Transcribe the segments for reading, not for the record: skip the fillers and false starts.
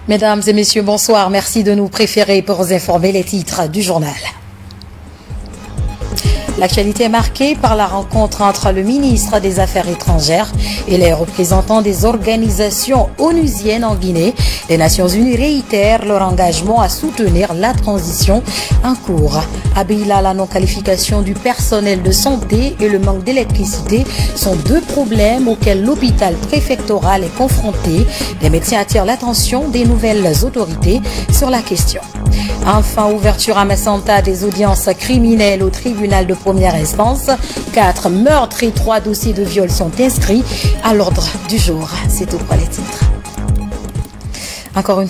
Mesdames et messieurs, bonsoir. Merci de nous préférer pour vous informer les titres du journal. L'actualité est marquée par la rencontre entre le ministre des Affaires étrangères et les représentants des organisations onusiennes en Guinée. Les Nations Unies réitèrent leur engagement à soutenir la transition en cours. À Beila, la non-qualification du personnel de santé et le manque d'électricité sont deux problèmes auxquels l'hôpital préfectoral est confronté. Les médecins attirent l'attention des nouvelles autorités sur la question. Enfin, ouverture à Massanta des audiences criminelles au tribunal de première instance. 4 meurtres et 3 dossiers de viol sont inscrits à l'ordre du jour. C'est tout pour les titres. Encore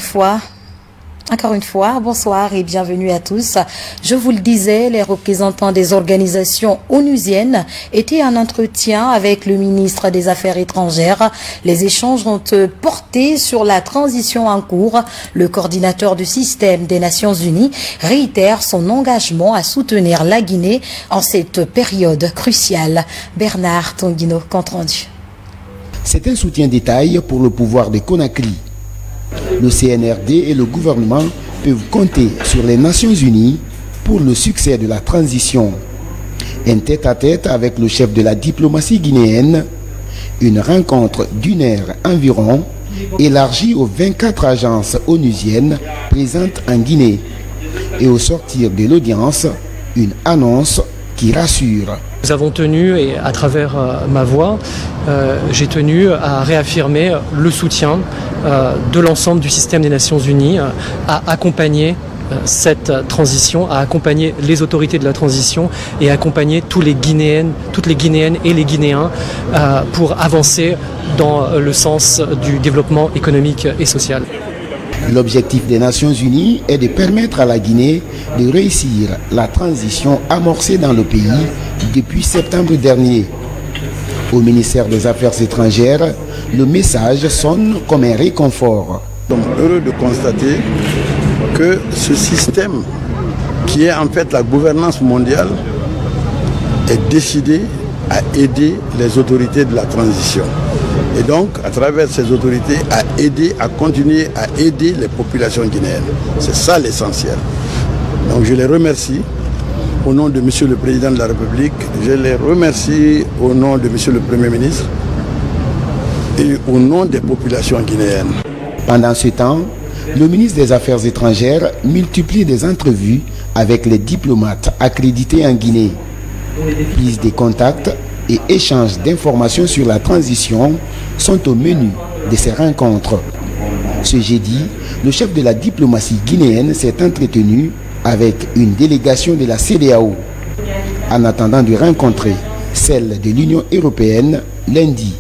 une fois, bonsoir et bienvenue à tous. Je vous le disais, les représentants des organisations onusiennes étaient en entretien avec le ministre des Affaires étrangères. Les échanges ont porté sur la transition en cours. Le coordinateur du système des Nations Unies réitère son engagement à soutenir la Guinée en cette période cruciale. Bernard Tonguino, compte rendu. C'est un soutien détail pour le pouvoir de Conakry. Le CNRD et le gouvernement peuvent compter sur les Nations Unies pour le succès de la transition. Un tête-à-tête avec le chef de la diplomatie guinéenne, une rencontre d'1 heure environ, élargie aux 24 agences onusiennes présentes en Guinée. Et au sortir de l'audience, une annonce qui rassure. Nous avons tenu, et à travers ma voix, j'ai tenu à réaffirmer le soutien de l'ensemble du système des Nations Unies à accompagner cette transition, à accompagner les autorités de la transition et à accompagner toutes les Guinéennes et les Guinéens pour avancer dans le sens du développement économique et social. L'objectif des Nations Unies est de permettre à la Guinée de réussir la transition amorcée dans le pays depuis septembre dernier. Au ministère des Affaires étrangères, le message sonne comme un réconfort. Nous sommes heureux de constater que ce système, qui est en fait la gouvernance mondiale, est décidé à aider les autorités de la transition. Et donc, à travers ces autorités, à continuer à aider les populations guinéennes. C'est ça l'essentiel. Donc je les remercie au nom de Monsieur le Président de la République, je les remercie au nom de Monsieur le Premier ministre et au nom des populations guinéennes. Pendant ce temps, le ministre des Affaires étrangères multiplie des entrevues avec les diplomates accrédités en Guinée. Prise de contacts et échanges d'informations sur la transition sont au menu de ces rencontres. Ce jeudi, le chef de la diplomatie guinéenne s'est entretenu avec une délégation de la CEDEAO, en attendant de rencontrer celle de l'Union européenne lundi.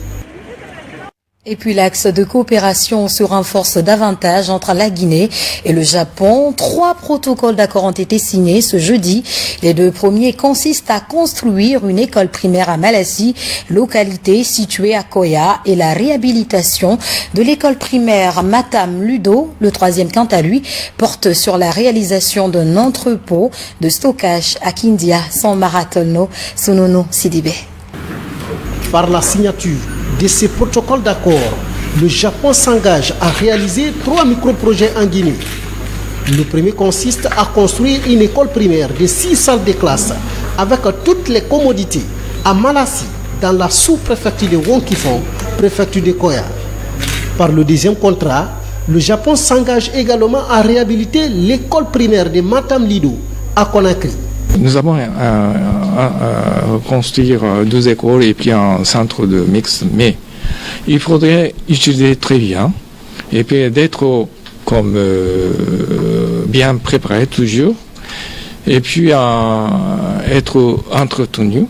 Et puis l'axe de coopération se renforce davantage entre la Guinée et le Japon. 3 protocoles d'accord ont été signés ce jeudi. Les 2 premiers consistent à construire une école primaire à Malassi, localité située à Koya, et la réhabilitation de l'école primaire Matam Ludo. Le 3e, quant à lui, porte sur la réalisation d'un entrepôt de stockage à Kindia, San Maratono, Sunono Sidibé. Par la signature de ces protocoles d'accord, le Japon s'engage à réaliser 3 micro-projets en Guinée. Le premier consiste à construire une école primaire de 6 salles de classe avec toutes les commodités à Malassi, dans la sous-préfecture de Wonkifon, préfecture de Koya. Par le deuxième contrat, le Japon s'engage également à réhabiliter l'école primaire de Matam Lido à Conakry. Nous avons construire 2 écoles et puis un centre de mix, mais il faudrait utiliser très bien et puis d'être comme bien préparé toujours et puis être entretenu.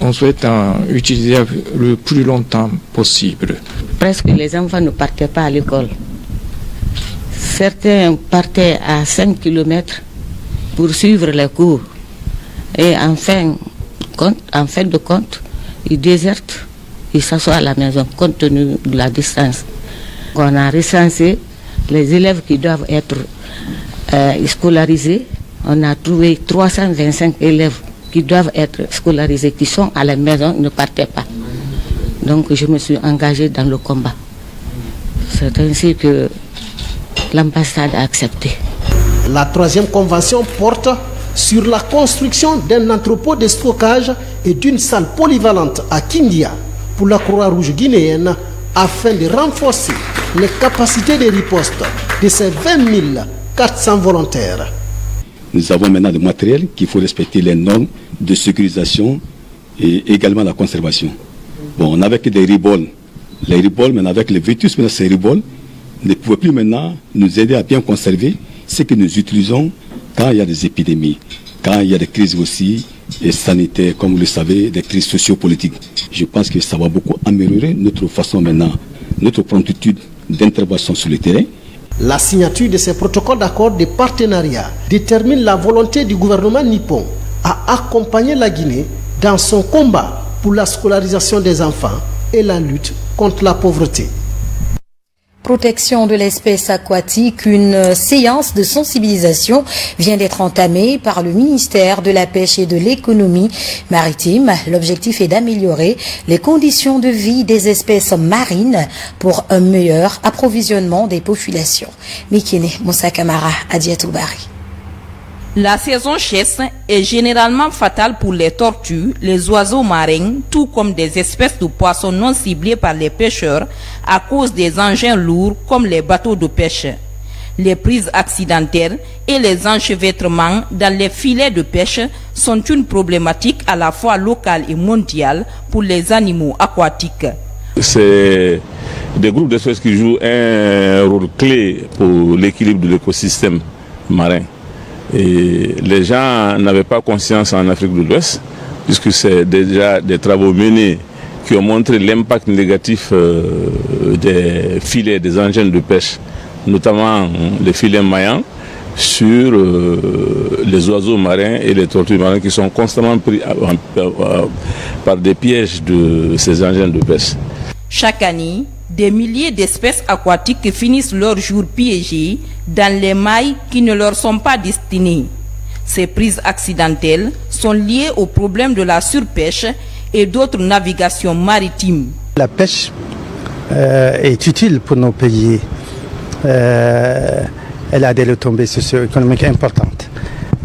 On souhaite utiliser le plus longtemps possible. Presque les enfants ne partaient pas à l'école. Certains partaient à 5 km pour suivre les cours. Et en fin de compte, ils désertent, ils s'assoient à la maison compte tenu de la distance. On a recensé les élèves qui doivent être scolarisés. On a trouvé 325 élèves qui doivent être scolarisés, qui sont à la maison, ne partaient pas. Donc je me suis engagée dans le combat C'est ainsi que l'ambassade a accepté. La troisième convention porte sur la construction d'un entrepôt de stockage et d'une salle polyvalente à Kindia pour la Croix-Rouge guinéenne afin de renforcer les capacités de riposte de ces 20 400 volontaires. Nous avons maintenant le matériel qu'il faut respecter les normes de sécurisation et également la conservation. Bon, on n'avait que des riboles. Les riboles, mais avec les vétus, ces riboles ne pouvaient plus maintenant nous aider à bien conserver ce que nous utilisons quand il y a des épidémies, quand il y a des crises aussi et sanitaires, comme vous le savez, des crises sociopolitiques. Je pense que ça va beaucoup améliorer notre façon maintenant, notre promptitude d'intervention sur le terrain. La signature de ces protocoles d'accord de partenariat détermine la volonté du gouvernement nippon à accompagner la Guinée dans son combat pour la scolarisation des enfants et la lutte contre la pauvreté. Protection de l'espèce aquatique, une séance de sensibilisation vient d'être entamée par le ministère de la Pêche et de l'Économie maritime. L'objectif est d'améliorer les conditions de vie des espèces marines pour un meilleur approvisionnement des populations. Mikine Moussa Kamara, Adiatou Bari. La saison chasse est généralement fatale pour les tortues, les oiseaux marins, tout comme des espèces de poissons non ciblés par les pêcheurs à cause des engins lourds comme les bateaux de pêche. Les prises accidentelles et les enchevêtrements dans les filets de pêche sont une problématique à la fois locale et mondiale pour les animaux aquatiques. C'est des groupes d'espèces qui jouent un rôle clé pour l'équilibre de l'écosystème marin. Et les gens n'avaient pas conscience en Afrique de l'Ouest, puisque c'est déjà des travaux menés qui ont montré l'impact négatif des filets, des engins de pêche, notamment les filets maillants, sur les oiseaux marins et les tortues marines qui sont constamment pris par des pièges de ces engins de pêche. Chaque année, des milliers d'espèces aquatiques finissent leurs jours piégés dans les mailles qui ne leur sont pas destinées. Ces prises accidentelles sont liées au problème de la surpêche et d'autres navigations maritimes. La pêche est utile pour nos pays. Elle a des retombées socio-économiques importantes.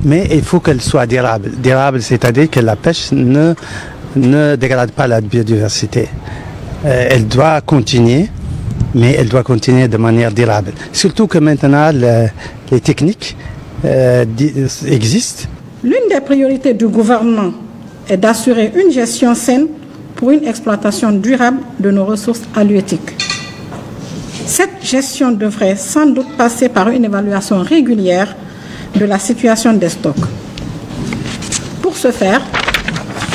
Mais il faut qu'elle soit durable. Durable, c'est-à-dire que la pêche ne dégrade pas la biodiversité. Elle doit continuer, mais elle doit continuer de manière durable. Surtout que maintenant, les techniques existent. L'une des priorités du gouvernement est d'assurer une gestion saine pour une exploitation durable de nos ressources halieutiques. Cette gestion devrait sans doute passer par une évaluation régulière de la situation des stocks. Pour ce faire,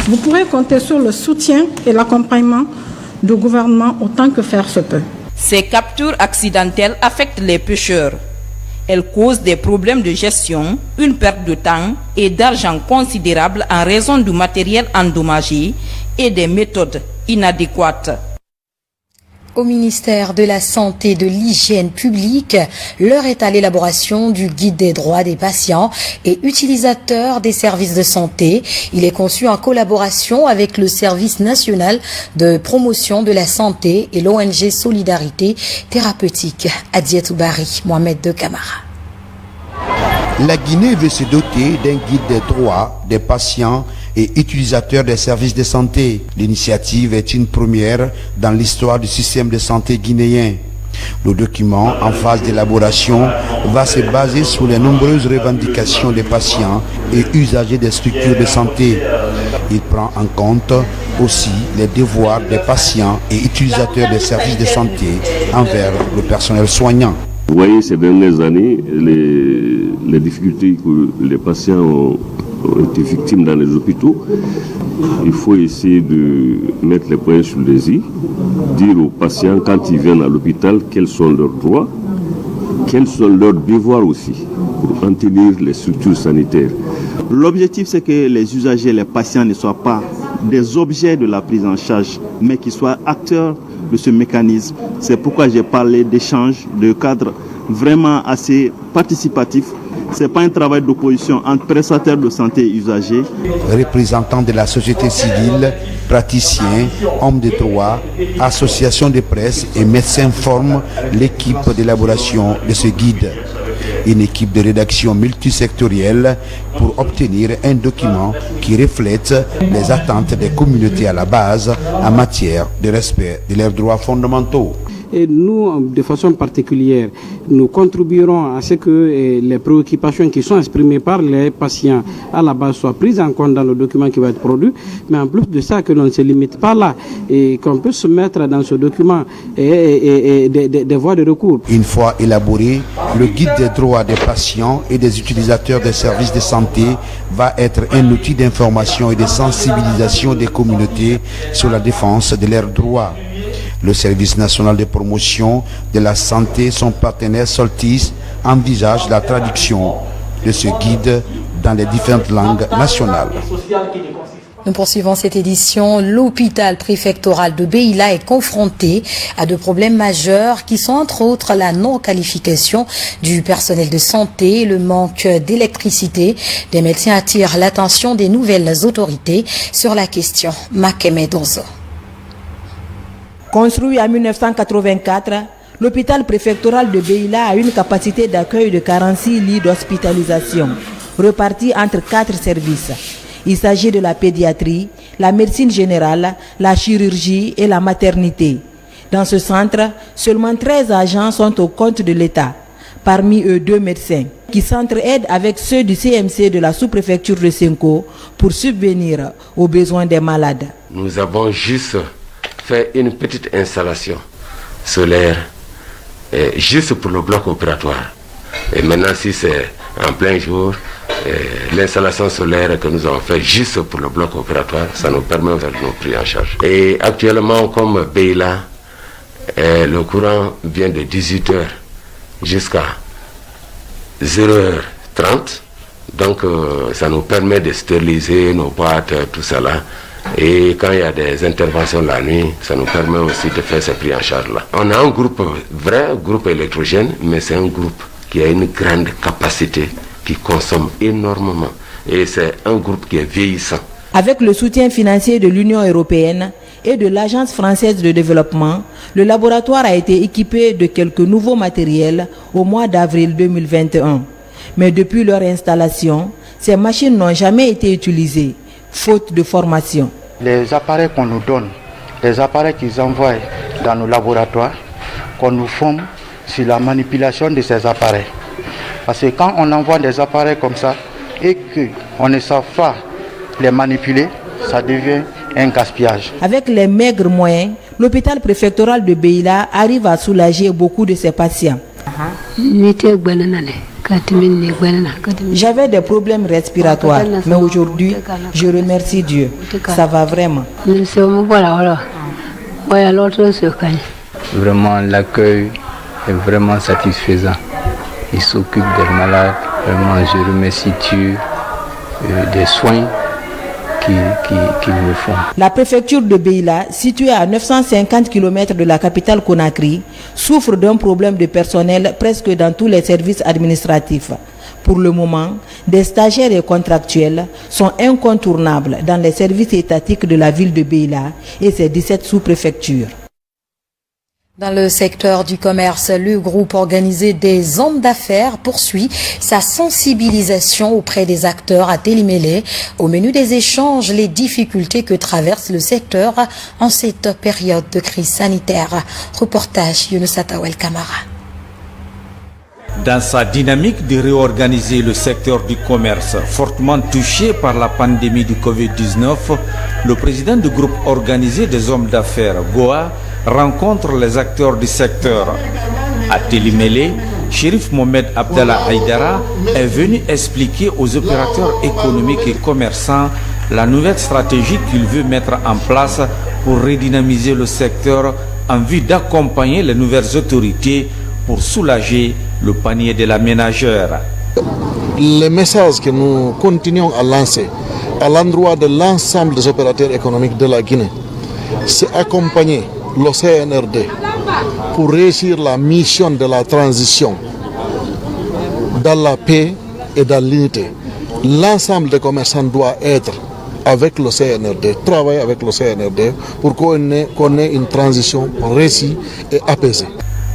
vous pourrez compter sur le soutien et l'accompagnement du gouvernement autant que faire se peut. Ces captures accidentelles affectent les pêcheurs. Elles causent des problèmes de gestion, une perte de temps et d'argent considérable en raison du matériel endommagé et des méthodes inadéquates. Au ministère de la Santé et de l'Hygiène publique, l'heure est à l'élaboration du guide des droits des patients et utilisateurs des services de santé. Il est conçu en collaboration avec le Service national de promotion de la santé et l'ONG Solidarité thérapeutique. Adiatou Bari, Mohamed de Camara. La Guinée veut se doter d'un guide des droits des patients et utilisateurs des services de santé. L'initiative est une première dans l'histoire du système de santé guinéen. Le document, en phase d'élaboration, va se baser sur les nombreuses revendications des patients et usagers des structures de santé. Il prend en compte aussi les devoirs des patients et utilisateurs des services de santé envers le personnel soignant. Vous voyez, ces dernières années, les difficultés que les patients ont été victimes dans les hôpitaux. Il faut essayer de mettre les points sur les i, dire aux patients quand ils viennent à l'hôpital quels sont leurs droits, quels sont leurs devoirs aussi pour en tenir les structures sanitaires. L'objectif, c'est que les usagers, les patients ne soient pas des objets de la prise en charge, mais qu'ils soient acteurs de ce mécanisme. C'est pourquoi j'ai parlé d'échange, de cadre vraiment assez participatif. Ce n'est pas un travail d'opposition entre prestataires de santé et usagers. Représentants de la société civile, praticiens, hommes de droit, associations de presse et médecins forment l'équipe d'élaboration de ce guide. Une équipe de rédaction multisectorielle pour obtenir un document qui reflète les attentes des communautés à la base en matière de respect de leurs droits fondamentaux. Et nous, de façon particulière, nous contribuerons à ce que les préoccupations qui sont exprimées par les patients à la base soient prises en compte dans le document qui va être produit. Mais en plus de ça, que l'on ne se limite pas là et qu'on peut se mettre dans ce document des voies de recours. Une fois élaboré, le guide des droits des patients et des utilisateurs des services de santé va être un outil d'information et de sensibilisation des communautés sur la défense de leurs droits. Le service national de promotion de la santé, son partenaire Soltis, envisage la traduction de ce guide dans les différentes langues nationales. Nous poursuivons cette édition. L'hôpital préfectoral de Beila est confronté à de problèmes majeurs qui sont entre autres la non-qualification du personnel de santé et le manque d'électricité. Des médecins attirent l'attention des nouvelles autorités sur la question. Makeme Donzo. Construit en 1984, l'hôpital préfectoral de Beila a une capacité d'accueil de 46 lits d'hospitalisation, repartis entre 4 services. Il s'agit de la pédiatrie, la médecine générale, la chirurgie et la maternité. Dans ce centre, seulement 13 agents sont au compte de l'État, parmi eux 2 médecins, qui s'entraident avec ceux du CMC de la sous-préfecture de Senko pour subvenir aux besoins des malades. Nous avons juste fait une petite installation solaire juste pour le bloc opératoire. Et maintenant, si c'est en plein jour, l'installation solaire que nous avons fait juste pour le bloc opératoire, ça nous permet de faire nos prix en charge. Et actuellement, comme Beila, le courant vient de 18h jusqu'à 0h30. Donc, ça nous permet de stériliser nos boîtes, tout ça là. Et quand il y a des interventions la nuit, ça nous permet aussi de faire ces prix en charge là. On a un groupe, vrai groupe électrogène, mais c'est un groupe qui a une grande capacité, qui consomme énormément. Et c'est un groupe qui est vieillissant. Avec le soutien financier de l'Union européenne et de l'Agence française de développement, le laboratoire a été équipé de quelques nouveaux matériels au mois d'avril 2021. Mais depuis leur installation, ces machines n'ont jamais été utilisées, faute de formation. Les appareils qu'on nous donne, les appareils qu'ils envoient dans nos laboratoires, qu'on nous forme sur la manipulation de ces appareils. Parce que quand on envoie des appareils comme ça et qu'on ne sait pas les manipuler, ça devient un gaspillage. Avec les maigres moyens, l'hôpital préfectoral de Beila arrive à soulager beaucoup de ses patients. J'avais des problèmes respiratoires, mais aujourd'hui, je remercie Dieu. Ça va vraiment. Vraiment, l'accueil est vraiment satisfaisant. Ils s'occupent des malades. Vraiment, je remercie Dieu des soins qu'ils me font. La préfecture de Beila, située à 950 km de la capitale Conakry, souffre d'un problème de personnel presque dans tous les services administratifs. Pour le moment, des stagiaires et contractuels sont incontournables dans les services étatiques de la ville de Beila et ses 17 sous-préfectures. Dans le secteur du commerce, le groupe organisé des hommes d'affaires poursuit sa sensibilisation auprès des acteurs à Télimélé. Au menu des échanges, les difficultés que traverse le secteur en cette période de crise sanitaire. Reportage Younoussa Tawel Kamara. Dans sa dynamique de réorganiser le secteur du commerce fortement touché par la pandémie du Covid-19, le président du groupe organisé des hommes d'affaires, Goa, rencontre les acteurs du secteur. À Télimélé, Chérif Mohamed Abdallah Haïdara est venu expliquer aux opérateurs économiques et commerçants la nouvelle stratégie qu'il veut mettre en place pour redynamiser le secteur en vue d'accompagner les nouvelles autorités pour soulager le panier de la ménagère. Le message que nous continuons à lancer à l'endroit de l'ensemble des opérateurs économiques de la Guinée, c'est accompagner le CNRD pour réussir la mission de la transition dans la paix et dans l'unité. L'ensemble des commerçants doit être avec le CNRD, travailler avec le CNRD pour qu'on ait une transition réussie et apaisée.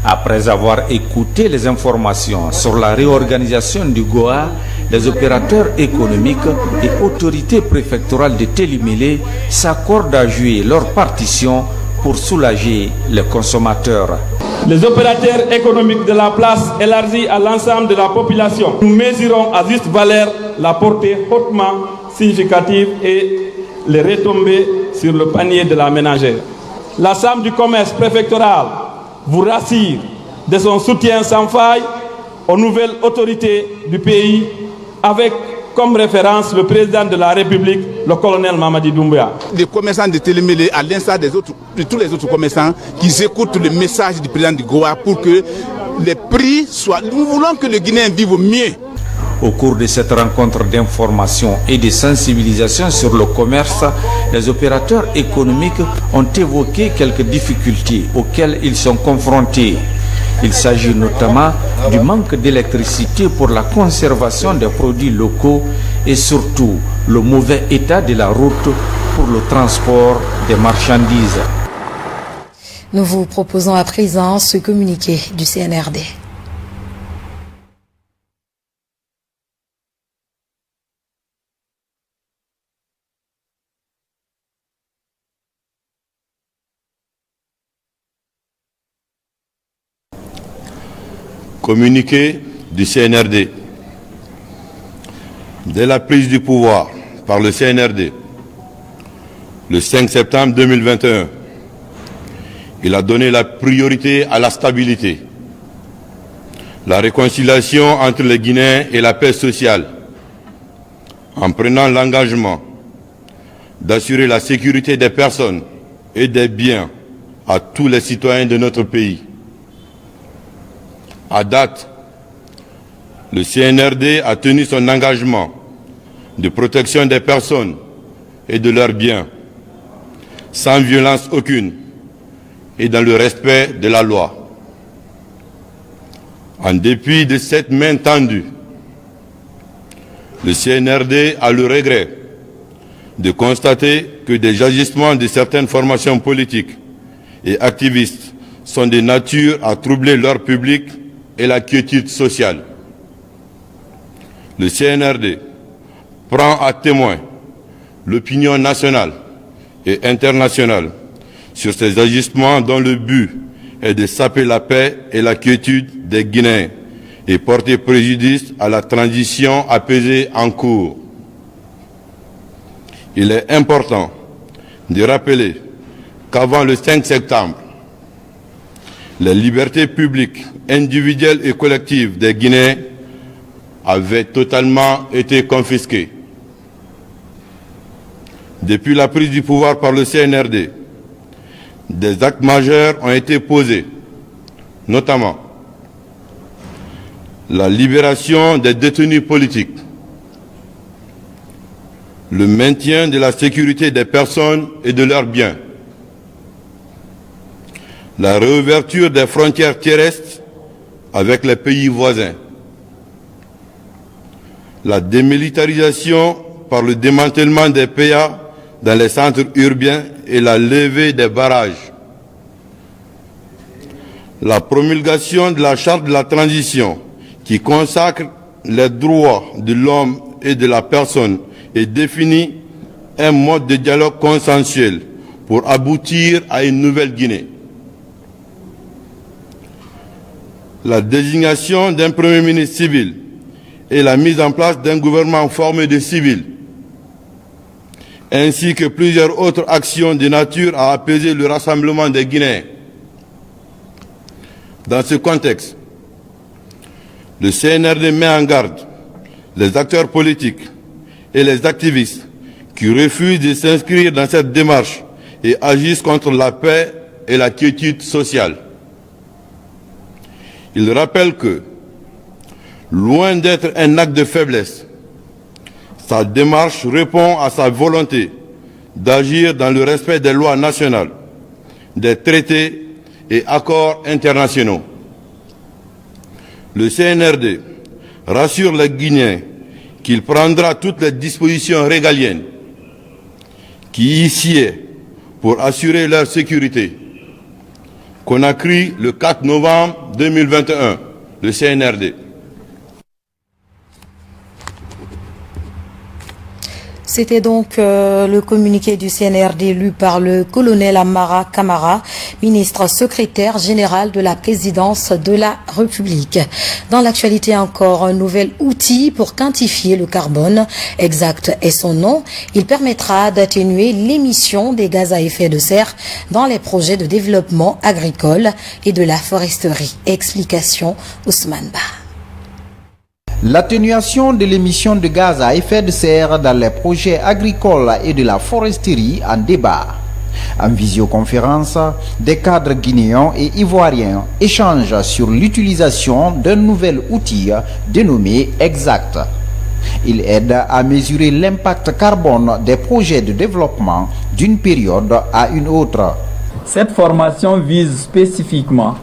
Après avoir écouté les informations sur la réorganisation du GOA, les opérateurs économiques et autorités préfectorales de Télimélé s'accordent à jouer leur partition pour soulager les consommateurs. Les opérateurs économiques de la place élargie à l'ensemble de la population, nous mesurons à juste valeur la portée hautement significative et les retombées sur le panier de la ménagère. La Chambre du commerce préfectoral vous rassure de son soutien sans faille aux nouvelles autorités du pays avec comme référence le président de la République, le colonel Mamadi Doumbouya. Les commerçants de Télimélé, à l'instar de tous les autres commerçants, qui écoutent le message du président du GOA pour que les prix soient... Nous voulons que le Guinéen vive mieux. Au cours de cette rencontre d'information et de sensibilisation sur le commerce, les opérateurs économiques ont évoqué quelques difficultés auxquelles ils sont confrontés. Il s'agit notamment du manque d'électricité pour la conservation des produits locaux et surtout le mauvais état de la route pour le transport des marchandises. Nous vous proposons à présent ce communiqué du CNRD. Communiqué du CNRD. Dès la prise du pouvoir par le CNRD, le 5 septembre 2021, il a donné la priorité à la stabilité, la réconciliation entre les Guinéens et la paix sociale, en prenant l'engagement d'assurer la sécurité des personnes et des biens à tous les citoyens de notre pays. À date, le CNRD a tenu son engagement de protection des personnes et de leurs biens, sans violence aucune et dans le respect de la loi. En dépit de cette main tendue, le CNRD a le regret de constater que des agissements de certaines formations politiques et activistes sont de nature à troubler l'ordre public et la quiétude sociale. Le CNRD prend à témoin l'opinion nationale et internationale sur ces agissements dont le but est de saper la paix et la quiétude des Guinéens et porter préjudice à la transition apaisée en cours. Il est important de rappeler qu'avant le 5 septembre, les libertés publiques, individuelles et collectives des Guinéens avaient totalement été confisquées. Depuis la prise du pouvoir par le CNRD, des actes majeurs ont été posés, notamment la libération des détenus politiques, le maintien de la sécurité des personnes et de leurs biens, la réouverture des frontières terrestres avec les pays voisins, la démilitarisation par le démantèlement des PA dans les centres urbains et la levée des barrages, la promulgation de la charte de la transition qui consacre les droits de l'homme et de la personne et définit un mode de dialogue consensuel pour aboutir à une nouvelle Guinée. La désignation d'un Premier ministre civil et la mise en place d'un gouvernement formé de civils, ainsi que plusieurs autres actions de nature à apaiser le rassemblement des Guinéens. Dans ce contexte, le CNRD met en garde les acteurs politiques et les activistes qui refusent de s'inscrire dans cette démarche et agissent contre la paix et la quiétude sociale. Il rappelle que, loin d'être un acte de faiblesse, sa démarche répond à sa volonté d'agir dans le respect des lois nationales, des traités et accords internationaux. Le CNRD rassure les Guinéens qu'il prendra toutes les dispositions régaliennes qui y sied pour assurer leur sécurité. Conakry, le 4 novembre 2021, le CNRD. C'était donc le communiqué du CNRD lu par le colonel Amara Kamara, ministre secrétaire général de la présidence de la République. Dans l'actualité encore, un nouvel outil pour quantifier le carbone. Exact est son nom. Il permettra d'atténuer l'émission des gaz à effet de serre dans les projets de développement agricole et de la foresterie. Explication Ousmane Ba. L'atténuation de l'émission de gaz à effet de serre dans les projets agricoles et de la foresterie en débat. En visioconférence, des cadres guinéens et ivoiriens échangent sur l'utilisation d'un nouvel outil dénommé Exact. Il aide à mesurer l'impact carbone des projets de développement d'une période à une autre. Cette formation vise spécifiquement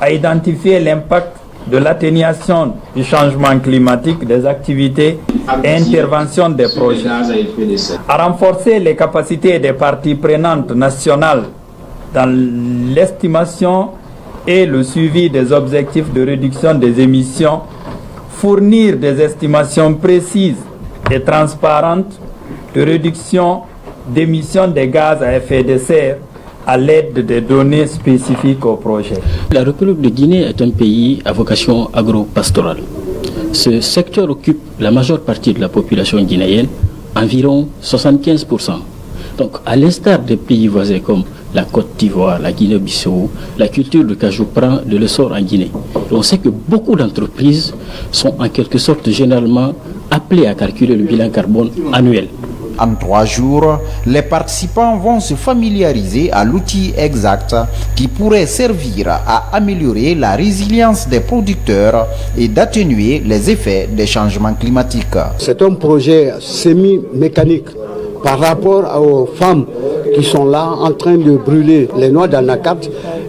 à identifier l'impact de l'atténuation du changement climatique des activités et interventions des projets, à renforcer les capacités des parties prenantes nationales dans l'estimation et le suivi des objectifs de réduction des émissions, fournir des estimations précises et transparentes de réduction d'émissions de gaz à effet de serre à l'aide des données spécifiques au projet. La République de Guinée est un pays à vocation agro-pastorale. Ce secteur occupe la majeure partie de la population guinéenne, environ 75%. Donc, à l'instar des pays voisins comme la Côte d'Ivoire, la Guinée-Bissau, la culture de cajou prend de l'essor en Guinée. On sait que beaucoup d'entreprises sont en quelque sorte généralement appelées à calculer le bilan carbone annuel. En 3 jours, les participants vont se familiariser à l'outil Exact qui pourrait servir à améliorer la résilience des producteurs et d'atténuer les effets des changements climatiques. C'est un projet semi-mécanique par rapport aux femmes qui sont là en train de brûler les noix d'anacat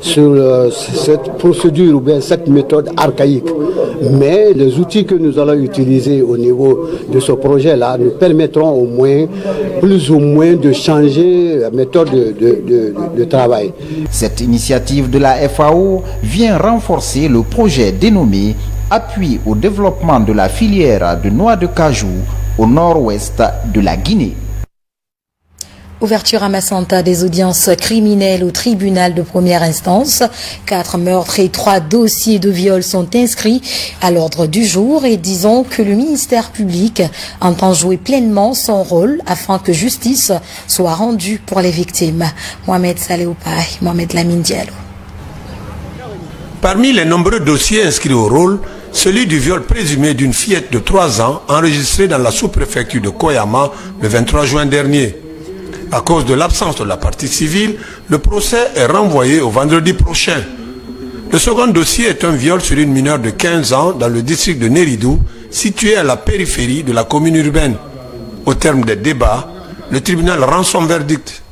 sur cette procédure ou bien cette méthode archaïque. Mais les outils que nous allons utiliser au niveau de ce projet-là nous permettront au moins, plus ou moins, de changer la méthode de travail. Cette initiative de la FAO vient renforcer le projet dénommé Appui au développement de la filière de noix de cajou au nord-ouest de la Guinée. Ouverture à Massanta des audiences criminelles au tribunal de première instance. 4 meurtres et 3 dossiers de viol sont inscrits à l'ordre du jour et disons que le ministère public entend jouer pleinement son rôle afin que justice soit rendue pour les victimes. Mohamed Saléoupay, Mohamed Lamine Diallo. Parmi les nombreux dossiers inscrits au rôle, celui du viol présumé d'une fillette de 3 ans enregistré dans la sous-préfecture de Koyama le 23 juin dernier. À cause de l'absence de la partie civile, le procès est renvoyé au vendredi prochain. Le second dossier est un viol sur une mineure de 15 ans dans le district de Néridou, situé à la périphérie de la commune urbaine. Au terme des débats, le tribunal rend son verdict.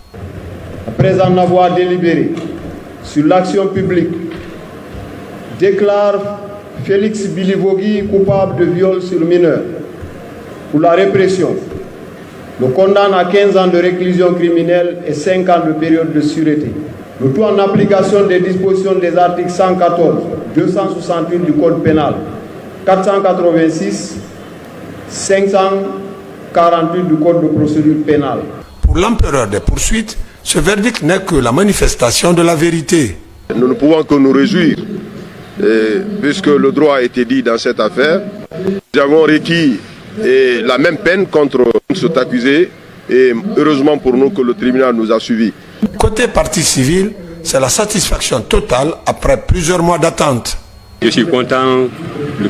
Après en avoir délibéré sur l'action publique, déclare Félix Bilivogui coupable de viol sur mineur pour la répression. Le condamne à 15 ans de réclusion criminelle et 5 ans de période de sûreté. Le tout en application des dispositions des articles 114, 268 du Code pénal, 486, 548 du Code de procédure pénale. Pour l'empereur des poursuites, ce verdict n'est que la manifestation de la vérité. Nous ne pouvons que nous réjouir, puisque le droit a été dit dans cette affaire. Nous avons requis la même peine contre cet accusé et heureusement pour nous que le tribunal nous a suivis. Côté partie civile, c'est la satisfaction totale après plusieurs mois d'attente. Je suis content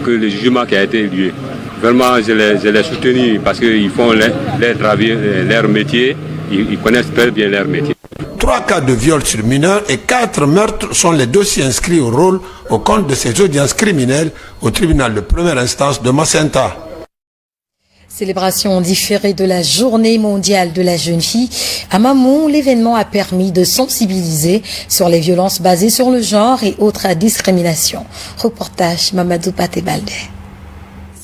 que le jugement qui a été lieu. Vraiment, je les soutenu parce qu'ils font leur métier, ils connaissent très bien leur métier. 3 cas de viol sur mineurs et 4 meurtres sont les dossiers inscrits au rôle au compte de ces audiences criminelles au tribunal de première instance de Massenta. Célébration différée de la journée mondiale de la jeune fille. À Mamou, l'événement a permis de sensibiliser sur les violences basées sur le genre et autres discriminations. Reportage Mamadou Paté-Baldé.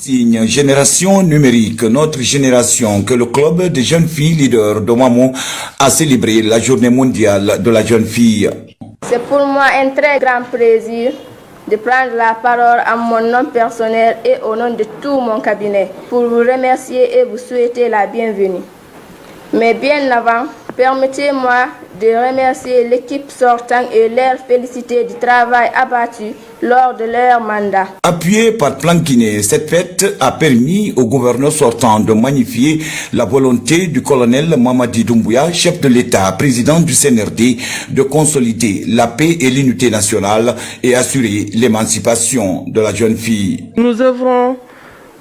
signe Génération numérique, notre génération, que le club des jeunes filles leaders d'Omamo a célébré la journée mondiale de la jeune fille. C'est pour moi un très grand plaisir de prendre la parole à mon nom personnel et au nom de tout mon cabinet pour vous remercier et vous souhaiter la bienvenue. Mais bien avant, permettez-moi de remercier l'équipe sortante et leur féliciter du travail abattu lors de leur mandat. Appuyé par Plan Guinée, cette fête a permis au gouverneur sortant de magnifier la volonté du colonel Mamadi Doumbouya, chef de l'État, président du CNRD, de consolider la paix et l'unité nationale et assurer l'émancipation de la jeune fille. Nous œuvrons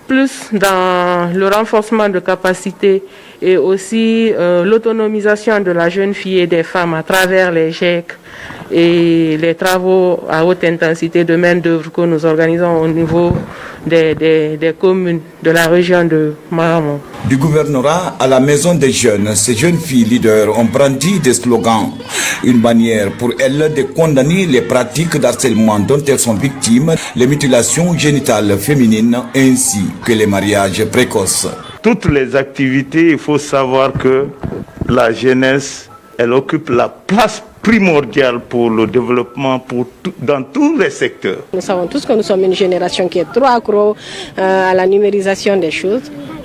plus dans le renforcement de capacités et aussi l'autonomisation de la jeune fille et des femmes à travers les GIEC et les travaux à haute intensité de main-d'œuvre que nous organisons au niveau des communes de la région de Maramon. Du gouvernorat à la maison des jeunes, ces jeunes filles leaders ont brandi des slogans. Une manière pour elles de condamner les pratiques d'harcèlement dont elles sont victimes, les mutilations génitales féminines ainsi que les mariages précoces. Toutes les activités, il faut savoir que la jeunesse, elle occupe la place primordiale pour le développement dans tous les secteurs. Nous savons tous que nous sommes une génération qui est trop accro à la numérisation des choses.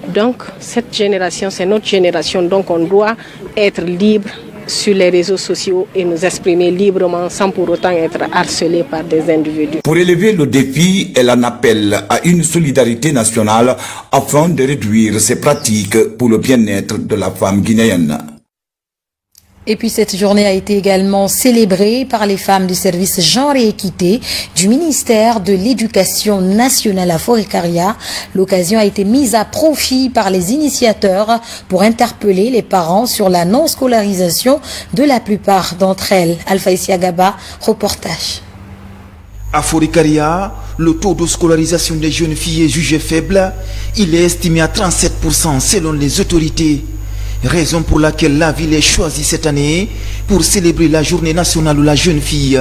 Donc cette génération, c'est notre génération, donc on doit être libre sur les réseaux sociaux et nous exprimer librement sans pour autant être harcelés par des individus. Pour élever le défi, elle en appelle à une solidarité nationale afin de réduire ces pratiques pour le bien-être de la femme guinéenne. Et puis cette journée a été également célébrée par les femmes du service genre et équité du ministère de l'Éducation nationale à Forêt-Caria. L'occasion a été mise à profit par les initiateurs pour interpeller les parents sur la non-scolarisation de la plupart d'entre elles. Alpha Isiagaba, reportage. À Forêt-Caria, le taux de scolarisation des jeunes filles est jugé faible. Il est estimé à 37% selon les autorités. Raison pour laquelle la ville est choisie cette année pour célébrer la journée nationale de la jeune fille.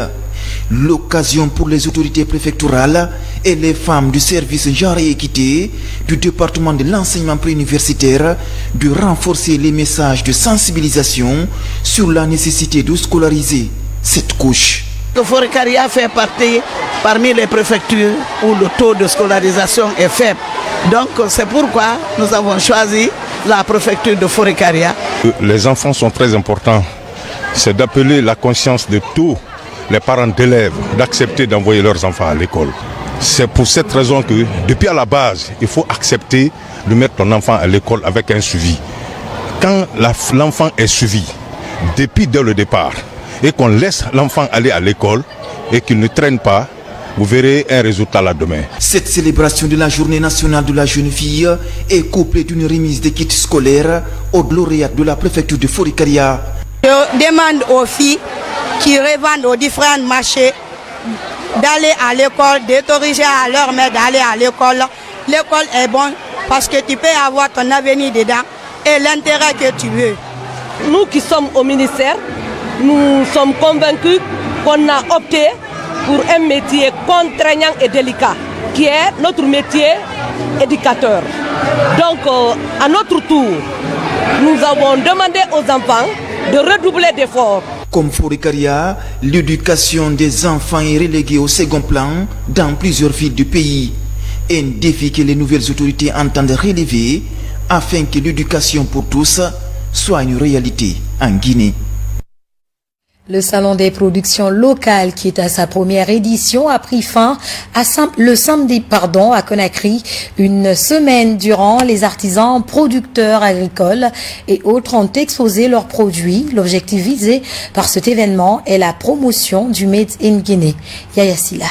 L'occasion pour les autorités préfectorales et les femmes du service genre et équité du département de l'enseignement préuniversitaire de renforcer les messages de sensibilisation sur la nécessité de scolariser cette couche. Forêt-Caria fait partie parmi les préfectures où le taux de scolarisation est faible. Donc c'est pourquoi nous avons choisi la préfecture de Forêt-Caria. Les enfants sont très importants. C'est d'appeler la conscience de tous les parents d'élèves d'accepter d'envoyer leurs enfants à l'école. C'est pour cette raison que depuis à la base, il faut accepter de mettre ton enfant à l'école avec un suivi. Quand l'enfant est suivi, depuis dès le départ, et qu'on laisse l'enfant aller à l'école et qu'il ne traîne pas, vous verrez un résultat là demain. Cette célébration de la journée nationale de la jeune fille est couplée d'une remise de kits scolaires aux lauréats de la préfecture de Forêt-Caria. Je demande aux filles qui revendent aux différents marchés d'aller à l'école, d'autoriser à leur mère d'aller à l'école. L'école est bonne parce que tu peux avoir ton avenir dedans et l'intérêt que tu veux. Nous qui sommes au ministère, nous sommes convaincus qu'on a opté pour un métier contraignant et délicat, qui est notre métier éducateur. Donc, à notre tour, nous avons demandé aux enfants de redoubler d'efforts. Comme Forêt-Caria, l'éducation des enfants est reléguée au second plan dans plusieurs villes du pays. Un défi que les nouvelles autorités entendent relever afin que l'éducation pour tous soit une réalité en Guinée. Le salon des productions locales, qui est à sa première édition, a pris fin le samedi à Conakry. Une semaine durant, les artisans, producteurs agricoles et autres ont exposé leurs produits. L'objectif visé par cet événement est la promotion du Made in Guinée. Yaya Silla.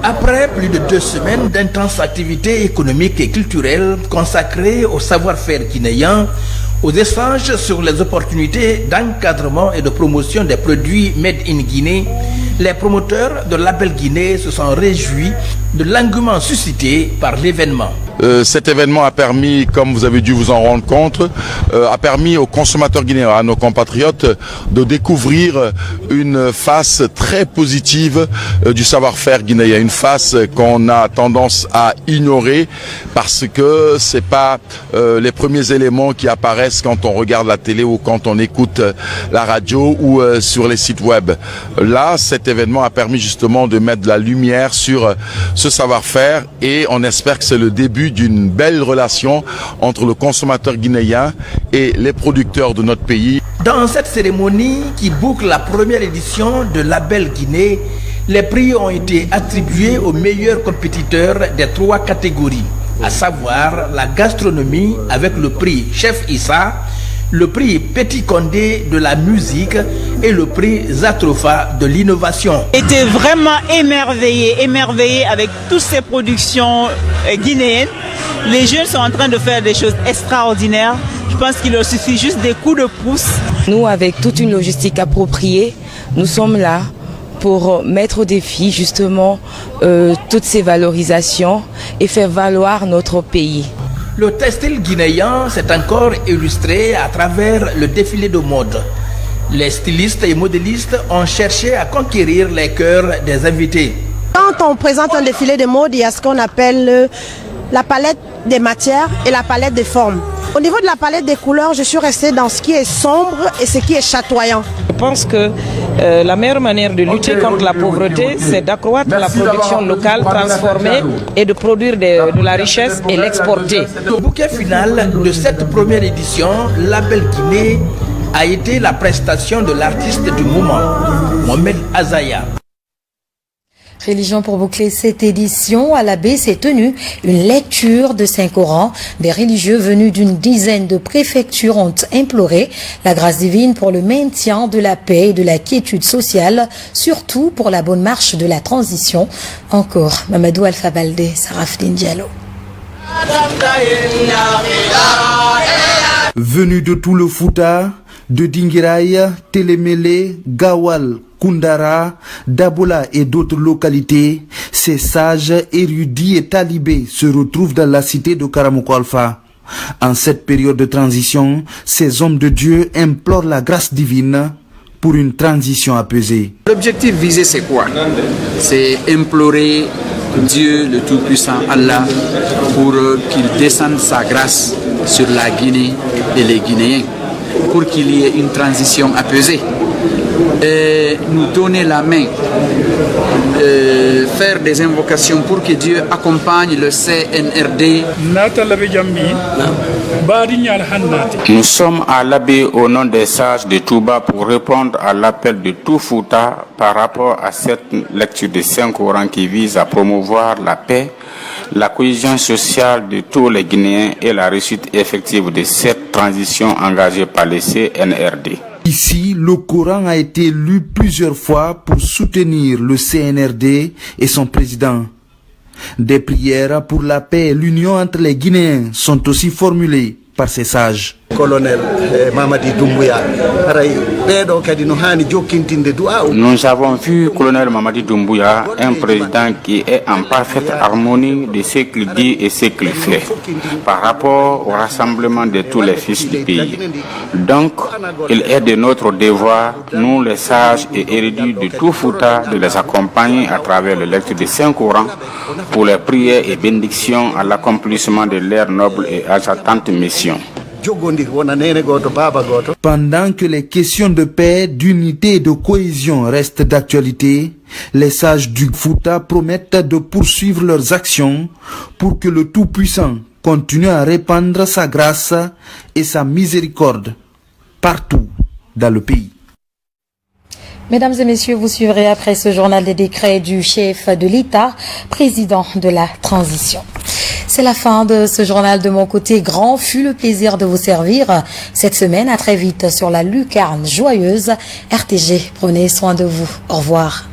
Après plus de 2 semaines d'intenses activités économiques et culturelles consacrées au savoir-faire guinéen, aux échanges sur les opportunités d'encadrement et de promotion des produits Made in Guinée, les promoteurs de Label Guinée se sont réjouis de l'engouement suscité par l'événement. Cet événement a permis, comme vous avez dû vous en rendre compte, a permis aux consommateurs guinéens, à nos compatriotes, de découvrir une face très positive du savoir-faire guinéen, une face qu'on a tendance à ignorer parce que c'est pas les premiers éléments qui apparaissent quand on regarde la télé ou quand on écoute la radio ou sur les sites web. Là, cet événement a permis justement de mettre de la lumière sur ce savoir-faire et on espère que c'est le début d'une belle relation entre le consommateur guinéen et les producteurs de notre pays. Dans cette cérémonie qui boucle la première édition de Label Guinée, les prix ont été attribués aux meilleurs compétiteurs des 3 catégories, à savoir la gastronomie avec le prix Chef Issa, le prix Petit Condé de la musique et le prix Zatrofa de l'innovation. J'étais vraiment émerveillé avec toutes ces productions guinéennes. Les jeunes sont en train de faire des choses extraordinaires. Je pense qu'il leur suffit juste des coups de pouce. Nous, avec toute une logistique appropriée, nous sommes là pour mettre au défi justement toutes ces valorisations et faire valoir notre pays. Le textile guinéen s'est encore illustré à travers le défilé de mode. Les stylistes et modélistes ont cherché à conquérir les cœurs des invités. Quand on présente un défilé de mode, il y a ce qu'on appelle la palette des matières et la palette des formes. Au niveau de la palette des couleurs, je suis restée dans ce qui est sombre et ce qui est chatoyant. Je pense que la meilleure manière de lutter contre la pauvreté, c'est d'accroître la production locale, transformer et de produire de la richesse et l'exporter. Le bouquet final de cette première édition, Label Guinée, a été la prestation de l'artiste du moment, Mohamed Azaya. Religion pour boucler cette édition, à l'abbé s'est tenue une lecture de Saint-Coran. Des religieux venus d'une dizaine de préfectures ont imploré la grâce divine pour le maintien de la paix et de la quiétude sociale, surtout pour la bonne marche de la transition. Encore, Mamadou Alpha Baldé, Sarafdine Diallo. Venus de tout le Fouta, de Dinguiraï, Télémélé, Gawal, Koundara, Dabola et d'autres localités, ces sages, érudits et talibés se retrouvent dans la cité de Karamoko Alpha. En cette période de transition, ces hommes de Dieu implorent la grâce divine pour une transition apaisée. L'objectif visé, c'est quoi? C'est implorer Dieu le Tout-Puissant, Allah, pour qu'il descende sa grâce sur la Guinée et les Guinéens, pour qu'il y ait une transition apaisée. Et nous donner la main, faire des invocations pour que Dieu accompagne le CNRD. Nous sommes à l'abbé au nom des sages de Touba pour répondre à l'appel de tout Fouta par rapport à cette lecture de Saint-Coran qui vise à promouvoir la paix, la cohésion sociale de tous les Guinéens et la réussite effective de cette transition engagée par le CNRD. Ici, le Coran a été lu plusieurs fois pour soutenir le CNRD et son président. Des prières pour la paix et l'union entre les Guinéens sont aussi formulées par ces sages. Colonel Mamadi Doumbouya. Nous avons vu colonel Mamadi Doumbouya, un président qui est en parfaite harmonie de ce qu'il dit et ce qu'il fait par rapport au rassemblement de tous les fils du pays. Donc, il est de notre devoir, nous les sages et érudits de tout Fouta, de les accompagner à travers le lecture du Saint-Coran pour les prières et bénédictions à l'accomplissement de leur noble et exaltante mission. Pendant que les questions de paix, d'unité et de cohésion restent d'actualité, les sages du Fouta promettent de poursuivre leurs actions pour que le Tout-Puissant continue à répandre sa grâce et sa miséricorde partout dans le pays. Mesdames et messieurs, vous suivrez après ce journal des décrets du chef de l'État, président de la transition. C'est la fin de ce journal de mon côté. Grand fut le plaisir de vous servir cette semaine. À très vite sur la lucarne joyeuse. RTG, prenez soin de vous. Au revoir.